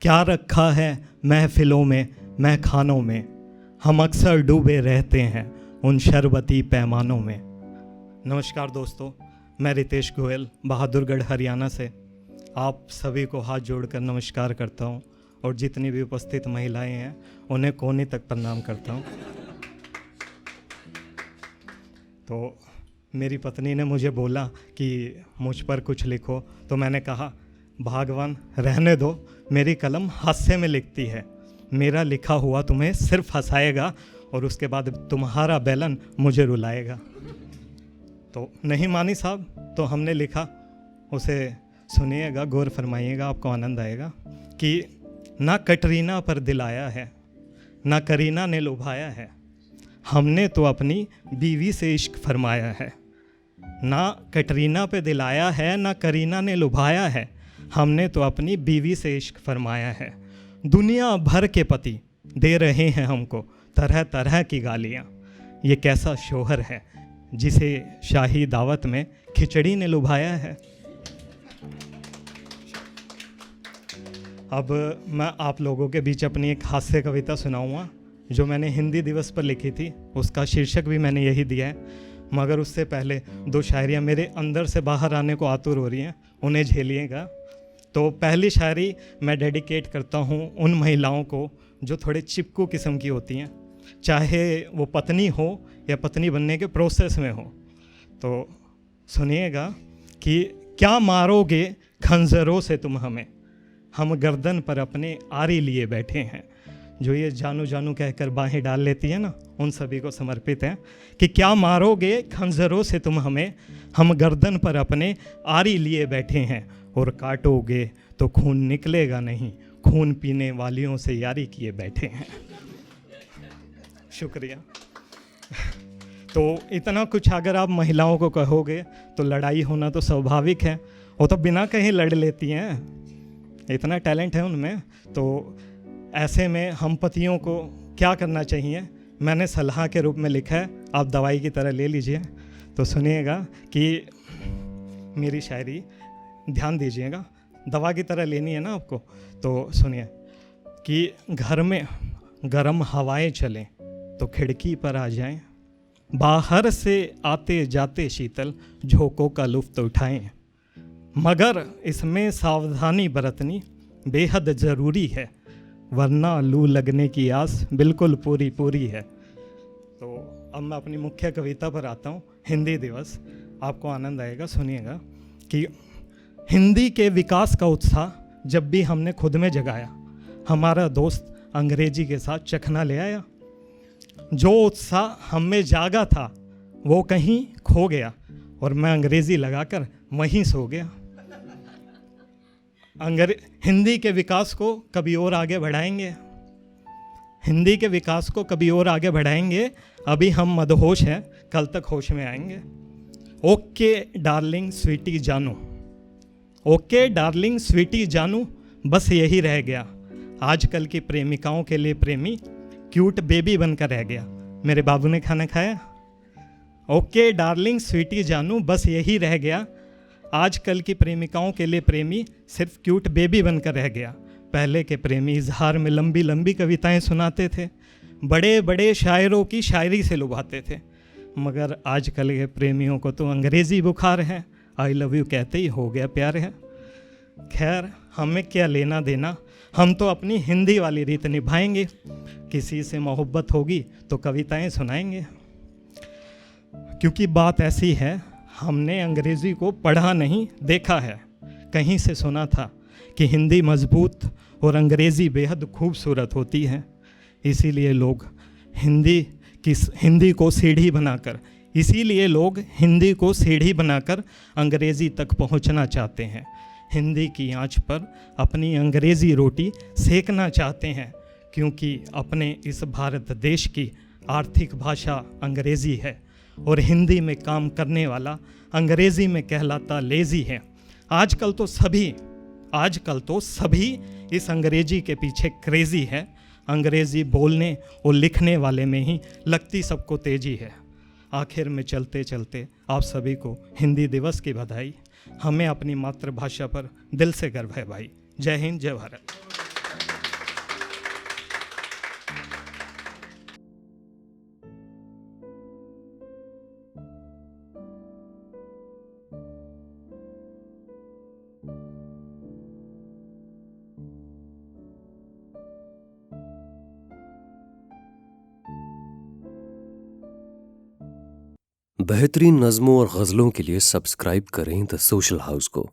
क्या रखा है महफिलों में मैं खानों में, हम अक्सर डूबे रहते हैं उन शरबती पैमानों में। नमस्कार दोस्तों, मैं रितेश गोयल बहादुरगढ़ हरियाणा से आप सभी को हाथ जोड़कर नमस्कार करता हूं और जितनी भी उपस्थित महिलाएं हैं उन्हें कोहनी तक प्रणाम करता हूं। तो मेरी पत्नी ने मुझे बोला कि मुझ पर कुछ लिखो, तो मैंने कहा भगवान रहने दो, मेरी कलम हास्य में लिखती है, मेरा लिखा हुआ तुम्हें सिर्फ हंसाएगा और उसके बाद तुम्हारा बेलन मुझे रुलाएगा। तो नहीं मानी साहब, तो हमने लिखा, उसे सुनिएगा, गौर फरमाइएगा, आपको आनंद आएगा कि ना कटरीना पर दिल आया है, ना करीना ने लुभाया है, हमने तो अपनी बीवी से इश्क फरमाया है। ना कटरीना पे दिल आया है, ना करीना ने लुभाया है, हमने तो अपनी बीवी से इश्क फरमाया है। दुनिया भर के पति दे रहे हैं हमको तरह तरह की गालियाँ, ये कैसा शोहर है जिसे शाही दावत में खिचड़ी ने लुभाया है। अब मैं आप लोगों के बीच अपनी एक हास्य कविता सुनाऊंगा जो मैंने हिंदी दिवस पर लिखी थी। उसका शीर्षक भी मैंने यही दिया है, मगर उससे पहले दो शायरियाँ मेरे अंदर से बाहर आने को आतुर हो रही हैं, उन्हें झेलिएगा। तो पहली शायरी मैं डेडिकेट करता हूँ उन महिलाओं को जो थोड़े चिपकू किस्म की होती हैं, चाहे वो पत्नी हो या पत्नी बनने के प्रोसेस में हो। तो सुनिएगा कि क्या मारोगे खंजरों से तुम हमें, हम गर्दन पर अपने आरी लिए बैठे हैं। जो ये जानू जानू कहकर बाहें डाल लेती है ना, उन सभी को समर्पित है कि क्या मारोगे खंजरों से तुम हमें, हम गर्दन पर अपने आरी लिए बैठे हैं, और काटोगे तो खून निकलेगा नहीं, खून पीने वालियों से यारी किए बैठे हैं। शुक्रिया। तो इतना कुछ अगर आप महिलाओं को कहोगे तो लड़ाई होना तो स्वाभाविक है, वो तो बिना कहीं लड़ लेती हैं, इतना टैलेंट है उनमें। तो ऐसे में हम पतियों को क्या करना चाहिए, मैंने सलाह के रूप में लिखा है, आप दवाई की तरह ले लीजिए। तो सुनिएगा कि मेरी शायरी ध्यान दीजिएगा, दवा की तरह लेनी है ना आपको। तो सुनिए कि घर में गर्म हवाएं चलें तो खिड़की पर आ जाएं, बाहर से आते जाते शीतल झोंकों का लुत्फ़ उठाएं, मगर इसमें सावधानी बरतनी बेहद ज़रूरी है, वरना लू लगने की आस बिल्कुल पूरी पूरी है। तो अब मैं अपनी मुख्य कविता पर आता हूँ, हिंदी दिवस, आपको आनंद आएगा। सुनिएगा कि हिंदी के विकास का उत्साह जब भी हमने खुद में जगाया, हमारा दोस्त अंग्रेजी के साथ चखना ले आया। जो उत्साह हम में जागा था वो कहीं खो गया और मैं अंग्रेज़ी लगाकर वहीं सो गया। हिंदी के विकास को कभी और आगे बढ़ाएंगे, हिंदी के विकास को कभी और आगे बढ़ाएंगे, अभी हम मदहोश हैं, कल तक होश में आएंगे। ओके डार्लिंग स्वीटी जानू, ओके डार्लिंग स्वीटी जानू, बस यही रह गया, आजकल की प्रेमिकाओं के लिए प्रेमी क्यूट बेबी बनकर रह गया। मेरे बाबू ने खाना खाया। ओके डार्लिंग स्वीटी जानू, बस यही रह गया, आजकल की प्रेमिकाओं के लिए प्रेमी सिर्फ क्यूट बेबी बनकर रह गया। पहले के प्रेमी इजहार में लंबी लंबी कविताएं सुनाते थे, बड़े बड़े शायरों की शायरी से लुभाते थे, मगर आजकल के प्रेमियों को तो अंग्रेज़ी बुखार है, आई लव यू कहते ही हो गया प्यार है। खैर हमें क्या लेना देना, हम तो अपनी हिंदी वाली रीत निभाएंगे, किसी से मोहब्बत होगी तो कविताएं सुनाएंगे। क्योंकि बात ऐसी है, हमने अंग्रेज़ी को पढ़ा नहीं देखा है, कहीं से सुना था कि हिंदी मजबूत और अंग्रेज़ी बेहद खूबसूरत होती है, इसीलिए लोग हिंदी को सीढ़ी बनाकर अंग्रेज़ी तक पहुंचना चाहते हैं, हिंदी की आंच पर अपनी अंग्रेज़ी रोटी सेकना चाहते हैं, क्योंकि अपने इस भारत देश की आर्थिक भाषा अंग्रेज़ी है और हिंदी में काम करने वाला अंग्रेज़ी में कहलाता लेज़ी है। आजकल तो सभी इस अंग्रेज़ी के पीछे क्रेज़ी है, अंग्रेज़ी बोलने और लिखने वाले में ही लगती सबको तेज़ी है। आखिर में चलते चलते आप सभी को हिंदी दिवस की बधाई। हमें अपनी मातृभाषा पर दिल से गर्व है भाई। जय हिंद, जय भारत। बेहतरीन नज़मों और गज़लों के लिए सब्सक्राइब करें द सोशल हाउस को।